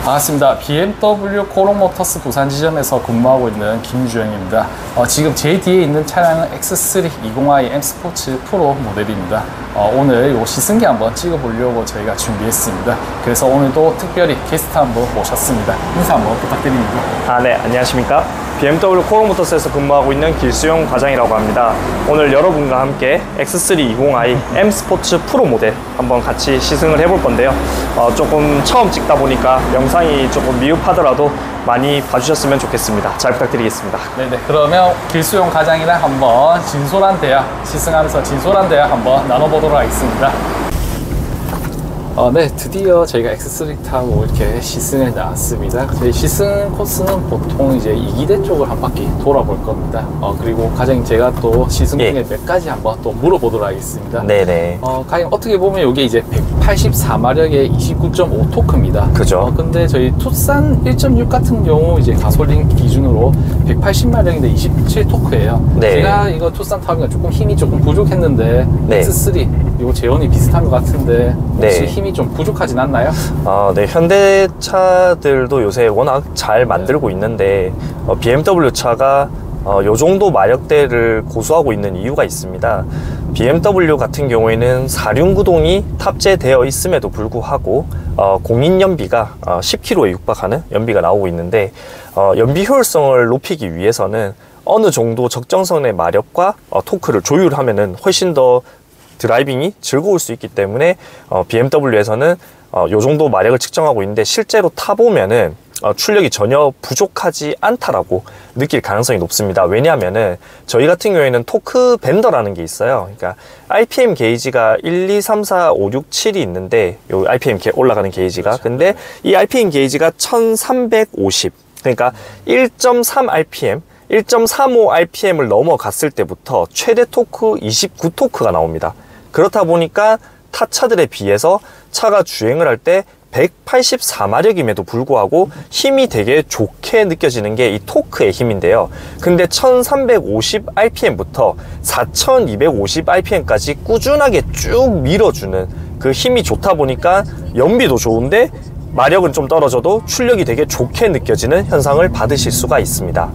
반갑습니다. BMW 코롱모터스 부산 지점에서 근무하고 있는 김주영입니다. 지금 제 뒤에 있는 차량은 X3 20i M 스포츠 프로 모델입니다. 오늘 이 시승기 한번 찍어보려고 저희가 준비했습니다. 그래서 오늘도 특별히 게스트 한 분 모셨습니다. 인사 한번 부탁드립니다. 네, 안녕하십니까. BMW 코롱모터스에서 근무하고 있는 길수용 과장이라고 합니다. 오늘 여러분과 함께 X3 20i M 스포츠 프로 모델 한번 같이 시승을 해볼 건데요. 조금 처음 찍다 보니까 영상이 조금 미흡하더라도 많이 봐주셨으면 좋겠습니다. 잘 부탁드리겠습니다. 네네. 그러면 길수용 과장이랑 한번 진솔한 대화, 시승하면서 진솔한 대화 한번 나눠보도록 하겠습니다. 네, 드디어 저희가 X3 타고 이렇게 시승에 나왔습니다. 저희 시승 코스는 보통 이제 이기대 쪽을 한 바퀴 돌아볼 겁니다. 그리고 과장님 제가 또 시승 중에 몇 가지 한번 또 물어보도록 하겠습니다. 네네. 과장님 어떻게 보면 이게 이제 184마력의 29.5 토크입니다. 그죠. 근데 저희 투싼 1.6 같은 경우 이제 가솔린 기준으로 180마력인데 27 토크예요. 네. 제가 이거 투싼 타니까 조금 힘이 조금 부족했는데 네. X3 이거 제원이 비슷한 것 같은데 혹시 네. 힘이 좀 부족하진 않나요? 네, 현대차들도 요새 워낙 잘 만들고 있는데 BMW 차가 요 정도 마력대를 고수하고 있는 이유가 있습니다. BMW 같은 경우에는 4륜구동이 탑재되어 있음에도 불구하고 공인 연비가 10km에 육박하는 연비가 나오고 있는데 연비 효율성을 높이기 위해서는 어느 정도 적정선의 마력과 토크를 조율하면은 훨씬 더 드라이빙이 즐거울 수 있기 때문에 BMW에서는 요 정도 마력을 측정하고 있는데 실제로 타보면은 출력이 전혀 부족하지 않다라고 느낄 가능성이 높습니다. 왜냐하면은 저희 같은 경우에는 토크 밴더라는 게 있어요. 그러니까 RPM 게이지가 1, 2, 3, 4, 5, 6, 7이 있는데 요 RPM 올라가는 게이지가 그렇죠. 근데 이 RPM 게이지가 1350 그러니까 1.3 RPM 1.35 RPM을 넘어갔을 때부터 최대 토크 29 토크가 나옵니다. 그렇다 보니까 타 차들에 비해서 차가 주행을 할 때 184마력임에도 불구하고 힘이 되게 좋게 느껴지는 게 이 토크의 힘인데요. 근데 1350 RPM부터 4250 RPM까지 꾸준하게 쭉 밀어주는 그 힘이 좋다 보니까 연비도 좋은데 마력은 좀 떨어져도 출력이 되게 좋게 느껴지는 현상을 받으실 수가 있습니다.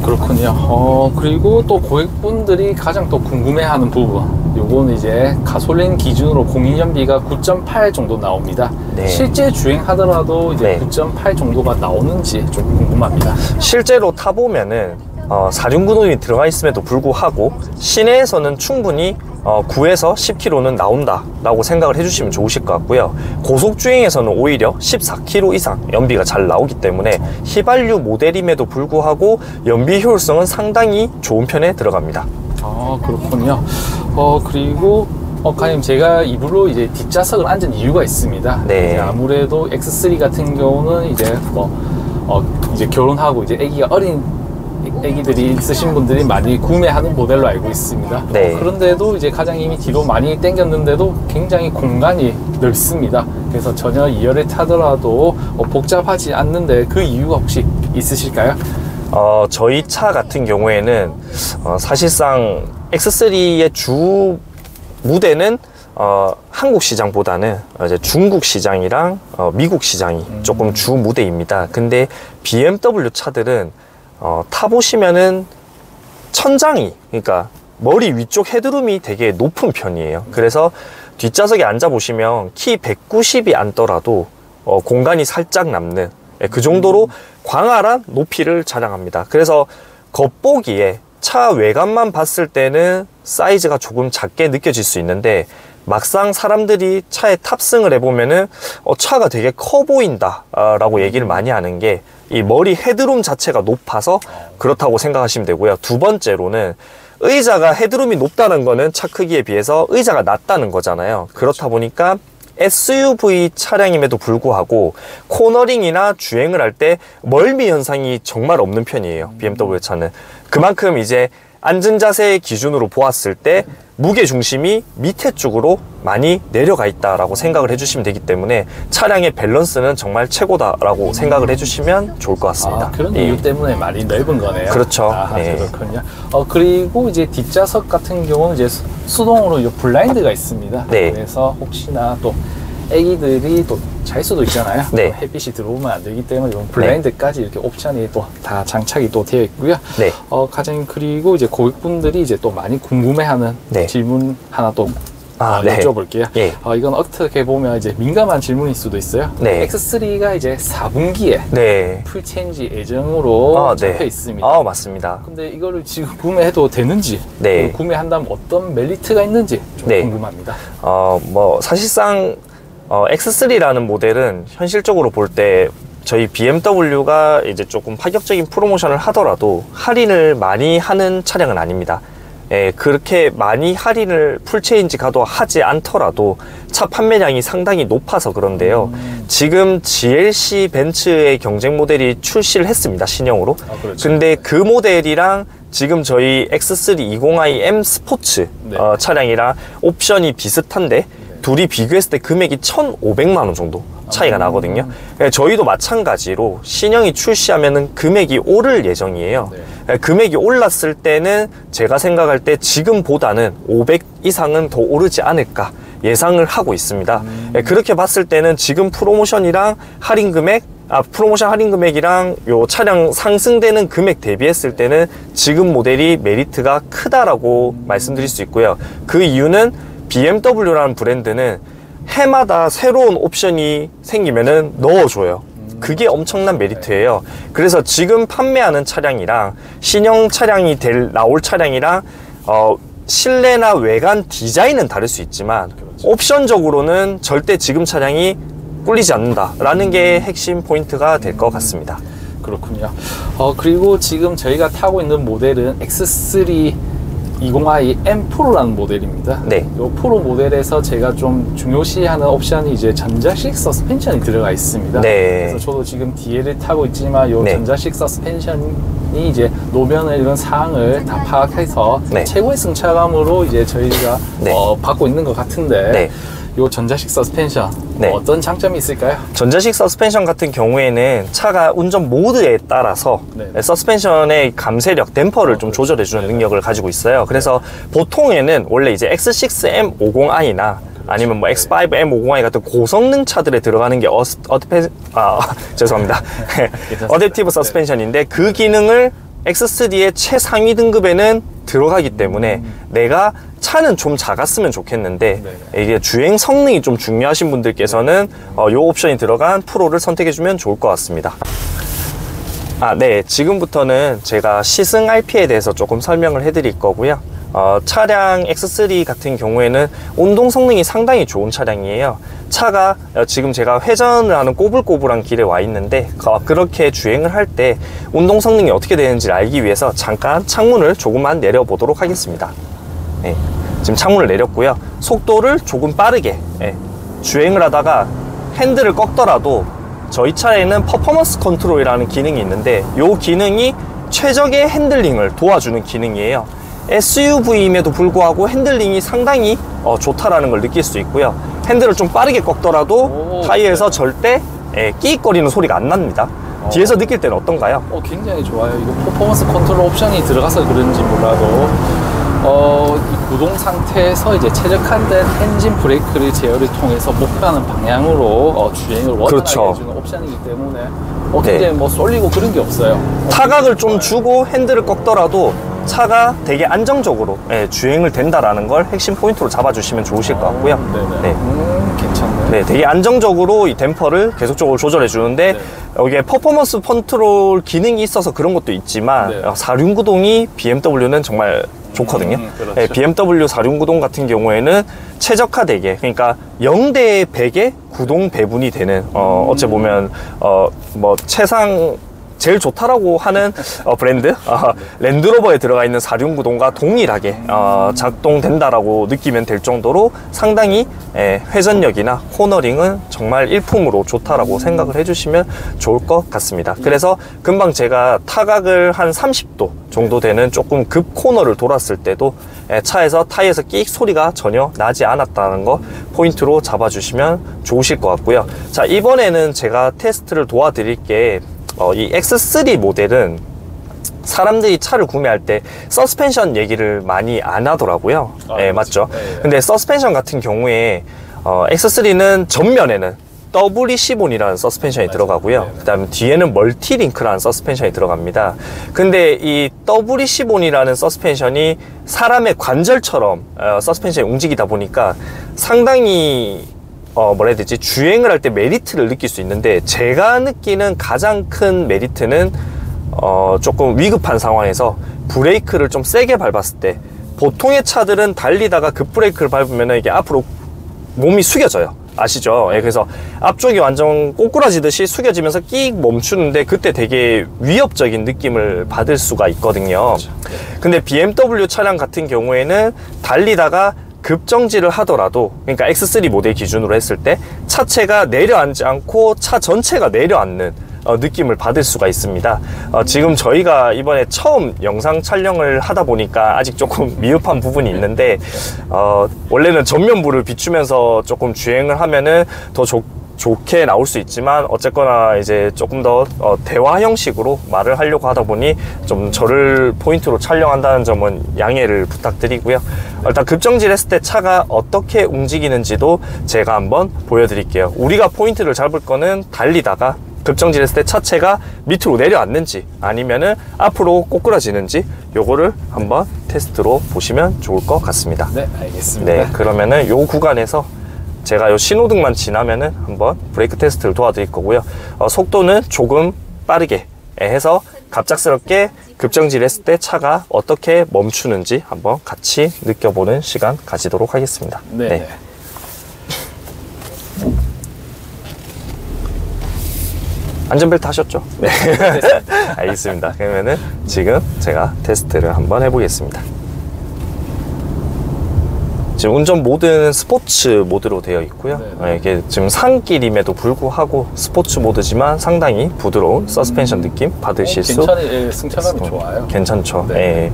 그렇군요. 그리고 또 고객분들이 가장 또 궁금해하는 부분 요거는 이제 가솔린 기준으로 공인연비가 9.8 정도 나옵니다. 네. 실제 주행하더라도 이제 9.8 정도가 나오는지 좀 궁금합니다. 실제로 타보면은 4륜구동이 들어가 있음에도 불구하고 시내에서는 충분히 9에서 10km는 나온다 라고 생각을 해주시면 좋으실 것 같고요. 고속주행에서는 오히려 14km 이상 연비가 잘 나오기 때문에 휘발유 모델임에도 불구하고 연비 효율성은 상당히 좋은 편에 들어갑니다. 그렇군요. 그리고 과장님 제가 일부러 이제 뒷좌석을 앉은 이유가 있습니다. 네. 이제 아무래도 X3 같은 경우는 이제 이제 결혼하고 이제 아기가 어린 애기들이 있으신 분들이 많이 구매하는 모델로 알고 있습니다. 네. 그런데도 이제 과장님이 뒤로 많이 당겼는데도 굉장히 공간이 넓습니다. 그래서 전혀 2열에 타더라도 복잡하지 않는데 그 이유가 혹시 있으실까요? 저희 차 같은 경우에는 사실상 X3의 주 무대는 한국 시장보다는 이제 중국 시장이랑 미국 시장이 조금 주 무대입니다. 근데 BMW 차들은 타보시면은 천장이 그러니까 머리 위쪽 헤드룸이 되게 높은 편이에요. 그래서 뒷좌석에 앉아보시면 키 190이 안더라도 공간이 살짝 남는 그 정도로 광활한 높이를 자랑합니다. 그래서 겉보기에 차 외관만 봤을 때는 사이즈가 조금 작게 느껴질 수 있는데 막상 사람들이 차에 탑승을 해보면은 차가 되게 커 보인다 라고 얘기를 많이 하는 게 이 머리 헤드룸 자체가 높아서 그렇다고 생각하시면 되고요. 두 번째로는 의자가 헤드룸이 높다는 거는 차 크기에 비해서 의자가 낮다는 거잖아요. 그렇다 보니까 SUV 차량임에도 불구하고 코너링이나 주행을 할 때 멀미 현상이 정말 없는 편이에요. BMW 차는 그만큼 이제 앉은 자세 기준으로 보았을 때 무게 중심이 밑에 쪽으로 많이 내려가 있다라고 생각을 해주시면 되기 때문에 차량의 밸런스는 정말 최고다라고 생각을 해주시면 좋을 것 같습니다. 그런 이유 때문에 많이 넓은 거네요. 그렇죠. 그렇군요. 그리고 이제 뒷좌석 같은 경우는 이제 수동으로 이제 블라인드가 있습니다. 네. 그래서 혹시나 또 애기들이 또 잘 수도 있잖아요. 네. 또 햇빛이 들어오면 안 되기 때문에 이런 블라인드까지 이렇게 옵션이 또 다 장착이 또 되어 있고요. 네. 가장 그리고 이제 고객분들이 이제 또 많이 궁금해하는 네. 질문 하나 또 네. 여쭤볼게요. 예. 이건 어떻게 보면 이제 민감한 질문일 수도 있어요. 네. X3가 이제 4분기에 네. 풀체인지 예정으로 네. 잡혀 있습니다. 맞습니다. 근데 이거를 지금 구매해도 되는지, 네. 구매한다면 어떤 메리트가 있는지 좀 네. 궁금합니다. 사실상 X3라는 모델은 현실적으로 볼 때 저희 BMW가 이제 조금 파격적인 프로모션을 하더라도 할인을 많이 하는 차량은 아닙니다. 그렇게 많이 할인을 풀체인지 가도 하지 않더라도 차 판매량이 상당히 높아서 그런데요. 지금 GLC 벤츠의 경쟁 모델이 출시를 했습니다, 신형으로. 그렇죠. 근데 그 모델이랑 지금 저희 X3 20i M 스포츠 네. 차량이랑 옵션이 비슷한데 둘이 비교했을 때 금액이 1,500만 원 정도 차이가 나거든요. 저희도 마찬가지로 신형이 출시하면은 금액이 오를 예정이에요. 네. 금액이 올랐을 때는 제가 생각할 때 지금보다는 500 이상은 더 오르지 않을까 예상을 하고 있습니다. 그렇게 봤을 때는 지금 프로모션이랑 할인 금액, 프로모션 할인 금액이랑 요 차량 상승되는 금액 대비했을 때는 지금 모델이 메리트가 크다라고 말씀드릴 수 있고요. 그 이유는 BMW라는 브랜드는 해마다 새로운 옵션이 생기면은 넣어줘요. 그게 엄청난 메리트예요. 그래서 지금 판매하는 차량이랑 신형 차량이 나올 차량이랑 실내나 외관 디자인은 다를 수 있지만 옵션적으로는 절대 지금 차량이 꿀리지 않는다라는 게 핵심 포인트가 될 것 같습니다. 그렇군요. 그리고 지금 저희가 타고 있는 모델은 X3 20i M 프로라는 모델입니다. 네. 이 프로 모델에서 제가 좀 중요시하는 옵션이 이제 전자식 서스펜션이 들어가 있습니다. 네. 그래서 저도 지금 DL을 타고 있지만 이 네. 전자식 서스펜션이 이제 노면의 이런 사항을 다 파악해서 네. 최고의 승차감으로 이제 저희가 네. 받고 있는 것 같은데 네. 이 전자식 서스펜션 네. 어떤 장점이 있을까요? 전자식 서스펜션 같은 경우에는 차가 운전 모드에 따라서 네. 서스펜션의 감쇄력, 댐퍼를 좀 조절해주는 능력을 가지고 있어요. 그래서 보통에는 원래 이제 X6M50i나 아니면 뭐 X5M50i 같은 고성능 차들에 들어가는 게 죄송합니다. 어댑티브 서스펜션인데 그 기능을 X3의 최상위 등급에는 들어가기 때문에 내가 차는 좀 작았으면 좋겠는데 이게 주행 성능이 좀 중요하신 분들께서는 이 옵션이 들어간 프로를 선택해주면 좋을 것 같습니다. 네. 지금부터는 제가 시승 RP에 대해서 조금 설명을 해드릴 거고요. 차량 X3 같은 경우에는 운동 성능이 상당히 좋은 차량이에요. 차가 지금 제가 회전을 하는 꼬불꼬불한 길에 와 있는데 그렇게 주행을 할 때 운동 성능이 어떻게 되는지를 알기 위해서 잠깐 창문을 조금만 내려보도록 하겠습니다. 네, 지금 창문을 내렸고요. 속도를 조금 빠르게 주행을 하다가 핸들을 꺾더라도 저희 차에는 퍼포먼스 컨트롤이라는 기능이 있는데 이 기능이 최적의 핸들링을 도와주는 기능이에요. SUV임에도 불구하고 핸들링이 상당히 좋다라는 걸 느낄 수 있고요. 핸들을 좀 빠르게 꺾더라도 타이어에서 절대 끼익거리는 소리가 안 납니다. 뒤에서 느낄 때는 어떤가요? 굉장히 좋아요. 이거 퍼포먼스 컨트롤 옵션이 들어가서 그런지 몰라도 이 구동 상태에서 이제 최적화된 엔진 브레이크를 제어를 통해서 목표하는 방향으로 주행을 원활하게 그렇죠. 해주는 옵션이기 때문에 굉장히 뭐 쏠리고 그런 게 없어요. 타각을 좀 주고 핸들을 꺾더라도 차가 되게 안정적으로 주행을 된다라는 걸 핵심 포인트로 잡아주시면 좋으실 것 같고요. 네네. 괜찮네. 네, 되게 안정적으로 이 댐퍼를 계속적으로 조절해 주는데 여기에 퍼포먼스 컨트롤 기능이 있어서 그런 것도 있지만 사륜구동이 BMW는 정말 좋거든요. 그렇죠. BMW 사륜구동 같은 경우에는 최적화되게, 그러니까 0대 100의 구동 배분이 되는 어찌 보면 뭐 최상 제일 좋다라고 하는 브랜드 랜드로버에 들어가 있는 사륜구동과 동일하게 작동된다라고 느끼면 될 정도로 상당히 회전력이나 코너링은 정말 일품으로 좋다라고 생각을 해주시면 좋을 것 같습니다. 그래서 금방 제가 타각을 한 30도 정도 되는 조금 급 코너를 돌았을 때도 차에서 타이어에서 끼익 소리가 전혀 나지 않았다는 거 포인트로 잡아주시면 좋으실 것 같고요. 자, 이번에는 제가 테스트를 도와드릴 게 이 X3 모델은 사람들이 차를 구매할 때 서스펜션 얘기를 많이 안 하더라고요. 맞죠? 근데 서스펜션 같은 경우에 X3는 전면에는 WC 본이라는 서스펜션이 들어가고요. 그 다음에 뒤에는 멀티링크라는 서스펜션이 들어갑니다. 근데 이 WC 본이라는 서스펜션이 사람의 관절처럼 서스펜션이 움직이다 보니까 상당히 뭐라 해야 되지? 주행을 할 때 메리트를 느낄 수 있는데, 제가 느끼는 가장 큰 메리트는 조금 위급한 상황에서 브레이크를 좀 세게 밟았을 때, 보통의 차들은 달리다가 급브레이크를 밟으면 이게 앞으로 몸이 숙여져요. 아시죠? 예, 그래서 앞쪽이 완전 꼬꾸라지듯이 숙여지면서 끽 멈추는데, 그때 되게 위협적인 느낌을 받을 수가 있거든요. 근데 BMW 차량 같은 경우에는 달리다가 급정지를 하더라도, 그러니까 X3 모델 기준으로 했을 때 차체가 내려앉지 않고 차 전체가 내려앉는 느낌을 받을 수가 있습니다. 지금 저희가 이번에 처음 영상 촬영을 하다 보니까 아직 조금 미흡한 부분이 있는데, 원래는 전면부를 비추면서 조금 주행을 하면은 더 좋게 나올 수 있지만, 어쨌거나 이제 조금 더 대화 형식으로 말을 하려고 하다 보니 좀 저를 포인트로 촬영한다는 점은 양해를 부탁드리고요. 일단 급정지를 했을 때 차가 어떻게 움직이는지도 제가 한번 보여드릴게요. 우리가 포인트를 잡을 거는 달리다가 급정지를 했을 때 차체가 밑으로 내려앉는지 아니면은 앞으로 꼬꾸라지는지, 요거를 한번 테스트로 보시면 좋을 것 같습니다. 네, 알겠습니다. 네, 그러면은 요 구간에서 제가 요 신호등만 지나면은 한번 브레이크 테스트를 도와드릴 거고요. 속도는 조금 빠르게 해서 갑작스럽게 급정지를 했을 때 차가 어떻게 멈추는지 한번 같이 느껴보는 시간 가지도록 하겠습니다. 네. 네. 안전벨트 하셨죠? 네. 알겠습니다. 그러면은 지금 제가 테스트를 한번 해보겠습니다. 지금 운전 모드는 스포츠 모드로 되어 있고요. 네, 이게 지금 산길임에도 불구하고 스포츠 모드지만 상당히 부드러운 서스펜션 느낌 받으실 수 괜찮아요. 승차감이 좋아요. 괜찮죠. 네. 예.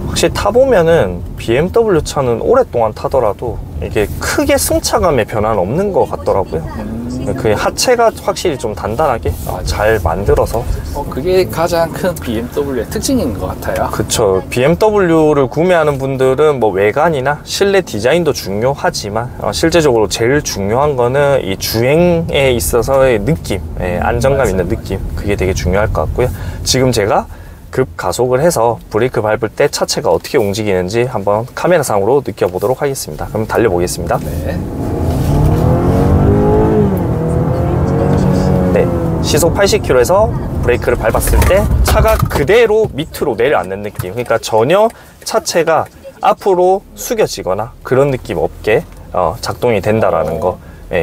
확실히 타보면은 BMW 차는 오랫동안 타더라도 이게 크게 승차감의 변화는 없는 것 같더라고요. 그 하체가 확실히 좀 단단하게 잘 만들어서 그게 가장 큰 BMW의 특징인 것 같아요. 그쵸. BMW를 구매하는 분들은 뭐 외관이나 실내 디자인도 중요하지만 실제적으로 제일 중요한 거는 이 주행에 있어서의 느낌, 안정감 있는 느낌, 그게 되게 중요할 것 같고요. 지금 제가 급 가속을 해서 브레이크 밟을 때 차체가 어떻게 움직이는지 한번 카메라상으로 느껴보도록 하겠습니다. 그럼 달려보겠습니다. 네. 네, 시속 80km에서 브레이크를 밟았을 때 차가 그대로 밑으로 내려앉는 느낌. 그러니까 전혀 차체가 앞으로 숙여지거나 그런 느낌 없게 작동이 된다라는 거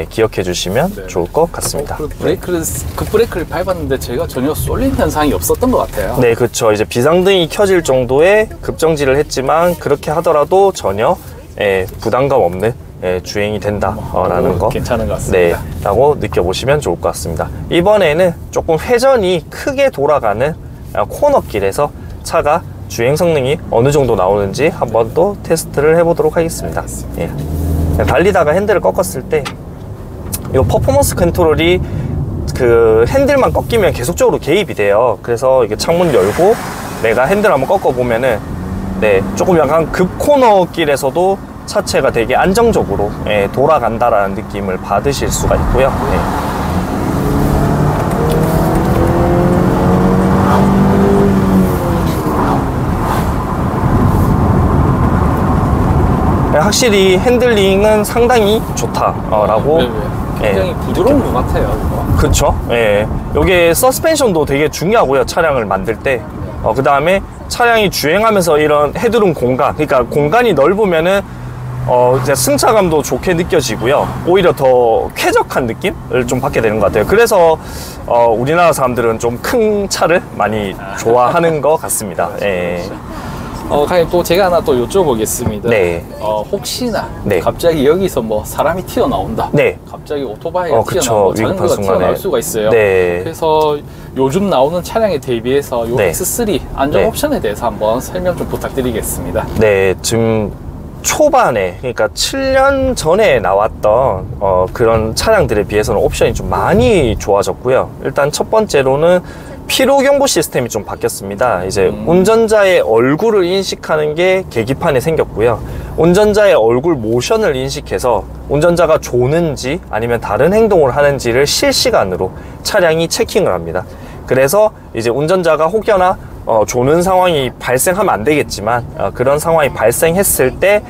기억해 주시면 좋을 것 같습니다. 급브레이크를 밟았는데 제가 전혀 쏠림 현상이 없었던 것 같아요. 네, 그렇죠. 이제 비상등이 켜질 정도의 급정지를 했지만 그렇게 하더라도 전혀 부담감 없는 주행이 된다라는 거 괜찮은 것 같습니다. 네, 라고 느껴보시면 좋을 것 같습니다. 이번에는 조금 회전이 크게 돌아가는 코너길에서 차가 주행 성능이 어느 정도 나오는지 한번 또 테스트를 해보도록 하겠습니다. 예. 달리다가 핸들을 꺾었을 때 이 퍼포먼스 컨트롤이 그 핸들만 꺾이면 계속적으로 개입이 돼요. 그래서 이게 창문 열고 내가 핸들 한번 꺾어 보면은 조금 약간 급코너 길에서도 차체가 되게 안정적으로 돌아간다라는 느낌을 받으실 수가 있고요. 확실히 핸들링은 상당히 좋다라고. 굉장히 부드러운 것 같아요. 그렇죠. 이게 서스펜션도 되게 중요하고요. 차량을 만들 때. 그 다음에 차량이 주행하면서 이런 헤드룸 공간, 그러니까 공간이 넓으면은 이제 승차감도 좋게 느껴지고요. 오히려 더 쾌적한 느낌을 좀 받게 되는 것 같아요. 그래서 우리나라 사람들은 좀 큰 차를 많이 좋아하는 것 같습니다. 과연 또 제가 하나 또 여쭤보겠습니다. 네. 혹시나 갑자기 여기서 뭐 사람이 튀어나온다. 갑자기 오토바이가 튀어나오고 자전거가 튀어나올 수가 있어요. 그래서 요즘 나오는 차량에 대비해서 요 X3 안전 옵션에 대해서 한번 설명 좀 부탁드리겠습니다. 네, 지금 초반에, 그러니까 7년 전에 나왔던 그런 차량들에 비해서는 옵션이 좀 많이 좋아졌고요. 일단 첫 번째로는 피로 경보 시스템이 좀 바뀌었습니다. 이제 운전자의 얼굴을 인식하는 게 계기판에 생겼고요. 운전자의 얼굴 모션을 인식해서 운전자가 조는지 아니면 다른 행동을 하는지를 실시간으로 차량이 체킹을 합니다. 그래서 이제 운전자가 혹여나 조는 상황이 발생하면 안 되겠지만 그런 상황이 발생했을 때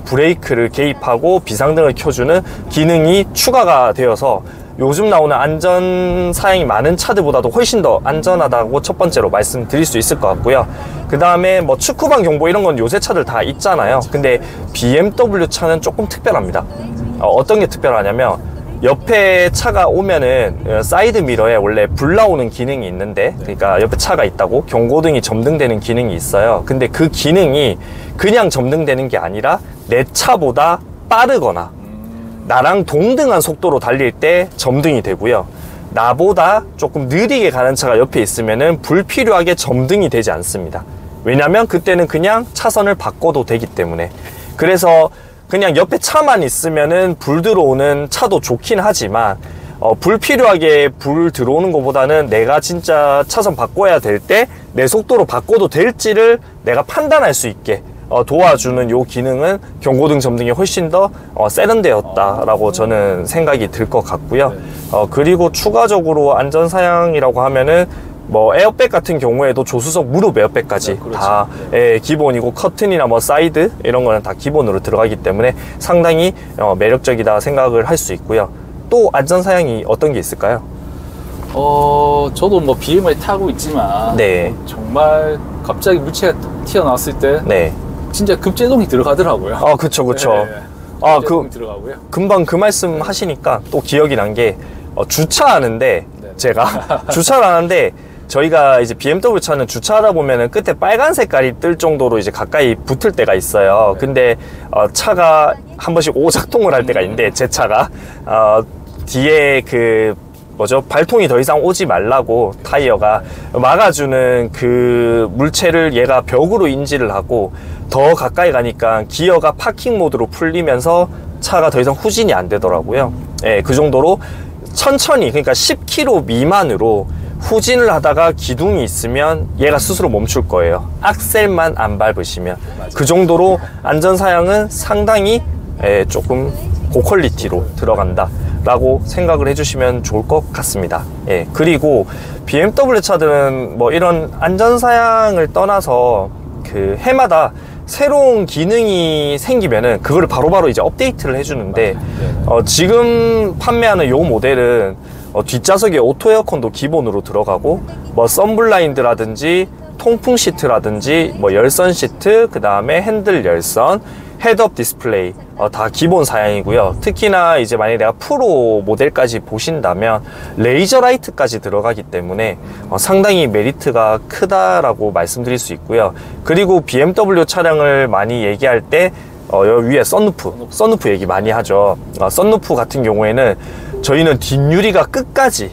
브레이크를 개입하고 비상등을 켜주는 기능이 추가가 되어서 요즘 나오는 안전사양이 많은 차들보다도 훨씬 더 안전하다고 첫 번째로 말씀드릴 수 있을 것 같고요. 그 다음에 뭐 축구방 경보 이런 건 요새 차들 다 있잖아요. 근데 BMW 차는 조금 특별합니다. 어떤 게 특별하냐면 옆에 차가 오면은 사이드 미러에 원래 불 나오는 기능이 있는데, 그러니까 옆에 차가 있다고 경고등이 점등되는 기능이 있어요. 근데 그 기능이 그냥 점등되는 게 아니라 내 차보다 빠르거나 나랑 동등한 속도로 달릴 때 점등이 되고요. 나보다 조금 느리게 가는 차가 옆에 있으면은 불필요하게 점등이 되지 않습니다. 왜냐면 그때는 그냥 차선을 바꿔도 되기 때문에. 그래서 그냥 옆에 차만 있으면은 불 들어오는 차도 좋긴 하지만 불필요하게 불 들어오는 것보다는 내가 진짜 차선 바꿔야 될 때 내 속도로 바꿔도 될지를 내가 판단할 수 있게 도와주는 요 기능은 경고등 점등이 훨씬 더 세련되었다라고 저는 생각이 들 것 같고요. 그리고 추가적으로 안전사양이라고 하면은 뭐 에어백 같은 경우에도 조수석 무릎 에어백까지 그렇죠. 다 기본이고, 커튼이나 뭐 사이드 이런 거는 다 기본으로 들어가기 때문에 상당히 매력적이다 생각을 할 수 있고요. 또 안전사양이 어떤 게 있을까요? 저도 뭐 BM을 타고 있지만 네. 정말 갑자기 물체가 튀어나왔을 때 네. 진짜 급제동이 들어가더라고요. 그쵸. 네. 급제동이 들어가고요. 금방 그 말씀 하시니까 또 기억이 난 게 주차하는데 제가 주차를 하는데 저희가 이제 BMW 차는 주차하다 보면은 끝에 빨간 색깔이 뜰 정도로 이제 가까이 붙을 때가 있어요. 근데 차가 한 번씩 오작동을 할 때가 있는데 제 차가 뒤에 그 발통이 더 이상 오지 말라고 타이어가 막아주는 그 물체를 얘가 벽으로 인지를 하고 더 가까이 가니까 기어가 파킹 모드로 풀리면서 차가 더 이상 후진이 안 되더라고요. 예, 그 정도로 천천히, 그러니까 10km 미만으로 후진을 하다가 기둥이 있으면 얘가 스스로 멈출 거예요. 악셀만 안 밟으시면. 그 정도로 안전사양은 상당히 조금 고퀄리티로 들어간다 라고 생각을 해주시면 좋을 것 같습니다. 예, 그리고 BMW 차들은 뭐 이런 안전사양을 떠나서 그 해마다 새로운 기능이 생기면은 그거를 바로바로 이제 업데이트를 해주는데 지금 판매하는 요 모델은 뒷좌석에 오토 에어컨도 기본으로 들어가고 뭐 썬블라인드라든지 통풍 시트라든지 뭐 열선 시트, 그 다음에 핸들 열선, 헤드업 디스플레이 다 기본 사양이고요. 특히나 이제 만약에 내가 프로 모델까지 보신다면 레이저 라이트까지 들어가기 때문에 상당히 메리트가 크다라고 말씀드릴 수 있고요. 그리고 BMW 차량을 많이 얘기할 때 여기 위에 썬루프 얘기 많이 하죠. 썬루프 같은 경우에는 저희는 뒷유리가 끝까지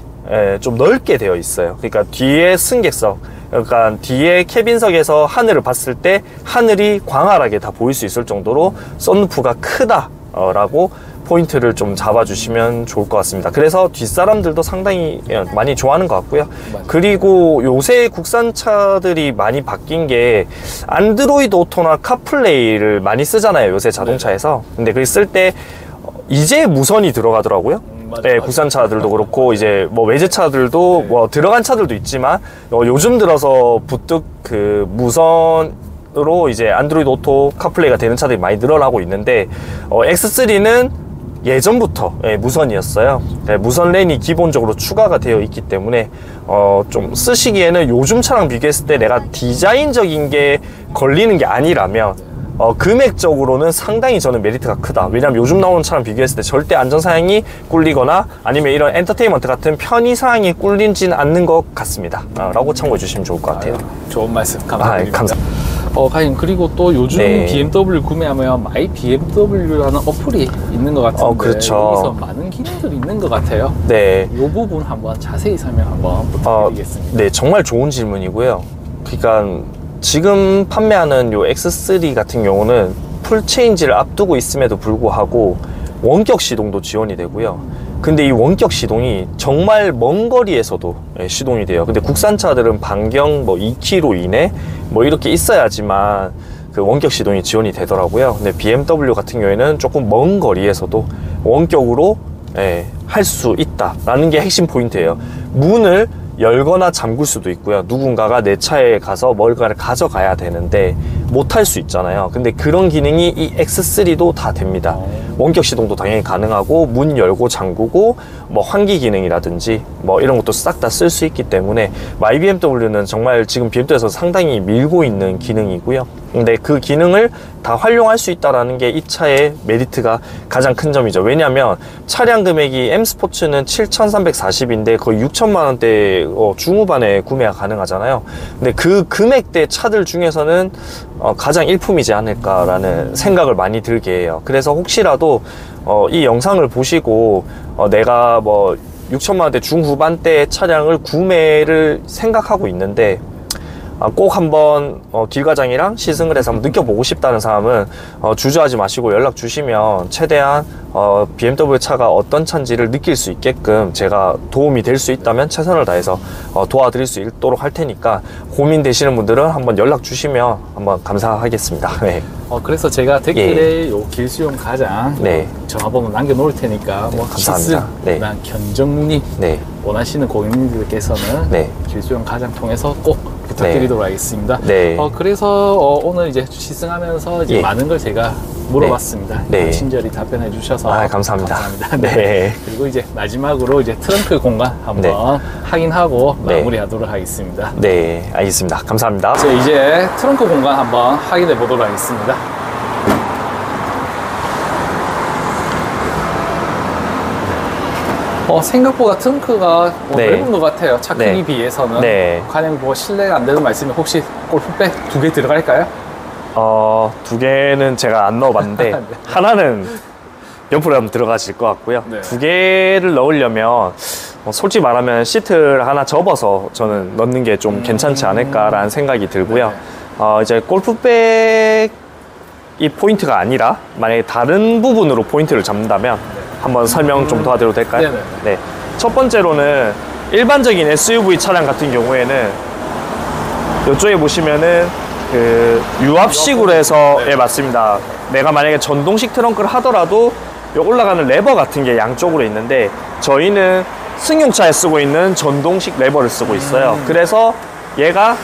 좀 넓게 되어 있어요. 그러니까 뒤에 승객석, 그러니까 뒤에 캐빈석에서 하늘을 봤을 때 하늘이 광활하게 다 보일 수 있을 정도로 썬루프가 크다라고 포인트를 좀 잡아주시면 좋을 것 같습니다. 그래서 뒷사람들도 상당히 많이 좋아하는 것 같고요. 그리고 요새 국산차들이 많이 바뀐 게 안드로이드 오토나 카플레이를 많이 쓰잖아요, 요새 자동차에서. 근데 그걸 쓸 때 이제 무선이 들어가더라고요. 네, 국산차들도 그렇고 이제 뭐 외제차들도 뭐 들어간 차들도 있지만 요즘 들어서 부뜩 그 무선으로 이제 안드로이드 오토 카플레이가 되는 차들이 많이 늘어나고 있는데 X3는 예전부터 무선이었어요. 무선 랜이 기본적으로 추가가 되어 있기 때문에 좀 쓰시기에는 요즘 차랑 비교했을 때 내가 디자인적인 게 걸리는 게 아니라면 금액적으로는 상당히 저는 메리트가 크다. 왜냐면 요즘 나오는 차랑 비교했을 때 절대 안전사양이 꿀리거나 아니면 이런 엔터테인먼트 같은 편의사항이 꿀리지는 않는 것 같습니다. 라고 참고해 주시면 좋을 것 같아요. 좋은 말씀 감사드립니다. 감사합니다. 가님, 그리고 또 요즘 네. BMW 구매하면 마이 BMW라는 어플이 있는 것 같은데 그렇죠. 여기서 많은 기능들이 있는 것 같아요. 네. 이 부분 한번 자세히 설명 한번 부탁드리겠습니다. 네, 정말 좋은 질문이고요. 그러니까 지금 판매하는 요 X3 같은 경우는 풀체인지를 앞두고 있음에도 불구하고 원격 시동도 지원이 되고요. 근데 이 원격 시동이 정말 먼 거리에서도 시동이 돼요. 근데 국산차들은 반경 뭐 2km 이내 뭐 이렇게 있어야지만 그 원격 시동이 지원이 되더라고요. 근데 BMW 같은 경우에는 조금 먼 거리에서도 원격으로 할 수 있다라는 게 핵심 포인트예요. 문을 열거나 잠글 수도 있고요. 누군가가 내 차에 가서 뭔가를 가져가야 되는데 못할 수 있잖아요. 근데 그런 기능이 이 X3도 다 됩니다. 원격 시동도 당연히 가능하고 문 열고 잠그고 뭐 환기 기능이라든지 뭐 이런 것도 싹 다 쓸 수 있기 때문에 MyBMW는 정말 지금 BMW에서 상당히 밀고 있는 기능이고요. 근데 그 기능을 다 활용할 수 있다는 게 이 차의 메리트가 가장 큰 점이죠. 왜냐하면 차량 금액이 M스포츠는 7,340인데 거의 6천만 원대 중후반에 구매가 가능하잖아요. 근데 그 금액대 차들 중에서는 가장 일품이지 않을까라는 생각을 많이 들게 해요. 그래서 혹시라도 이 영상을 보시고 내가 뭐 6천만 원대 중후반대 차량을 구매를 생각하고 있는데 꼭 한번 길과장이랑 시승을 해서 한번 느껴보고 싶다는 사람은 주저하지 마시고 연락 주시면 최대한 BMW 차가 어떤 차인지를 느낄 수 있게끔 제가 도움이 될 수 있다면 최선을 다해서 도와드릴 수 있도록 할 테니까 고민되시는 분들은 한번 연락 주시면 한번 감사하겠습니다. 네. 그래서 제가 댓글에 요 길수용 가장 전화번호 남겨놓을 테니까 뭐 감사합니다. 시승, 견적문의 원하시는 고객님들께서는 길수용 가장 통해서 꼭 부탁드리도록 하겠습니다. 그래서 오늘 이제 시승하면서 이제 많은 걸 제가 물어봤습니다. 친절히 답변해 주셔서 감사합니다. 그리고 이제 마지막으로 이제 트렁크 공간 한번 확인하고 마무리하도록 하겠습니다. 네, 알겠습니다. 감사합니다. 이제 트렁크 공간 한번 확인해 보도록 하겠습니다. 생각보다 트렁크가 넓은 것 같아요. 차 크기 비해서는. 과연 뭐 실례가 안 되는 말씀이 혹시 골프백 2개 들어갈까요? 2개는 제가 안 넣어봤는데 하나는 옆으로 한번 들어가실 것 같고요. 2개를 넣으려면 솔직히 말하면 시트를 하나 접어서 저는 넣는 게 좀 괜찮지 않을까라는 생각이 들고요. 이제 골프백이 포인트가 아니라 만약에 다른 부분으로 포인트를 잡는다면 한번 설명 좀 도와드려도 될까요? 첫 번째로는 일반적인 SUV 차량 같은 경우에는 이쪽에 보시면은 그 유압식으로 해서 맞습니다. 내가 만약에 전동식 트렁크를 하더라도 올라가는 레버 같은 게 양쪽으로 있는데 저희는 승용차에 쓰고 있는 전동식 레버를 쓰고 있어요. 그래서 얘가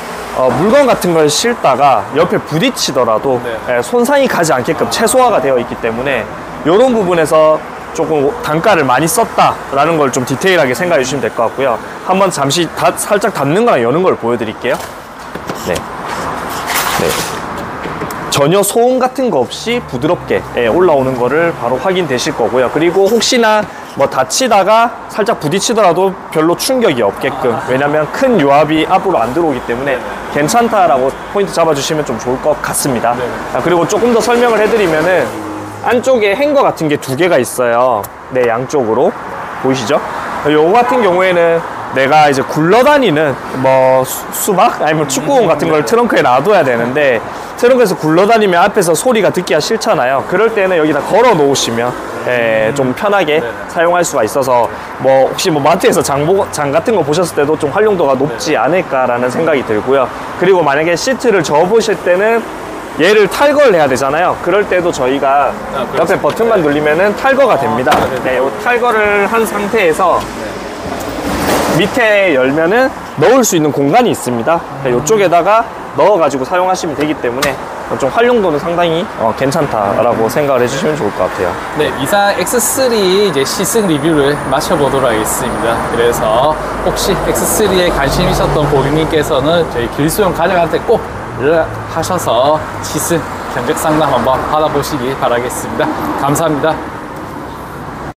물건 같은 걸 싣다가 옆에 부딪히더라도 손상이 가지 않게끔 최소화가 되어 있기 때문에 이런 부분에서 조금 단가를 많이 썼다라는 걸 좀 디테일하게 생각해 주시면 될 것 같고요. 한번 잠시 살짝 닫는 거랑 여는 걸 보여드릴게요. 전혀 소음 같은 거 없이 부드럽게 올라오는 거를 바로 확인되실 거고요. 그리고 혹시나 뭐 다치다가 살짝 부딪히더라도 별로 충격이 없게끔, 왜냐면 큰 유압이 앞으로 안 들어오기 때문에 괜찮다라고 포인트 잡아주시면 좀 좋을 것 같습니다. 그리고 조금 더 설명을 해드리면은 안쪽에 행거 같은 게 2개가 있어요. 양쪽으로 보이시죠? 요거 같은 경우에는 내가 이제 굴러다니는 뭐 수박 아니면 축구공 같은 걸 트렁크에 놔둬야 되는데 트렁크에서 굴러다니면 앞에서 소리가 듣기가 싫잖아요. 그럴 때는 여기다 걸어 놓으시면 좀 편하게 사용할 수가 있어서 뭐 혹시 뭐 마트에서 장 같은 거 보셨을 때도 좀 활용도가 높지 않을까라는 생각이 들고요. 그리고 만약에 시트를 접으실 때는 얘를 탈거를 해야 되잖아요. 그럴 때도 저희가 옆에 버튼만 누르면은 탈거가 됩니다. 탈거를 한 상태에서 밑에 열면은 넣을 수 있는 공간이 있습니다. 이쪽에다가 넣어가지고 사용하시면 되기 때문에 좀 활용도는 상당히 괜찮다라고 생각을 해주시면 좋을 것 같아요. 이상 X3 이제 시승 리뷰를 마쳐보도록 하겠습니다. 그래서 혹시 X3에 관심 있었던 고객님께서는 저희 길수용 가족한테 꼭 연락하셔서 시승 견적 상담 한번 받아보시기 바라겠습니다. 감사합니다.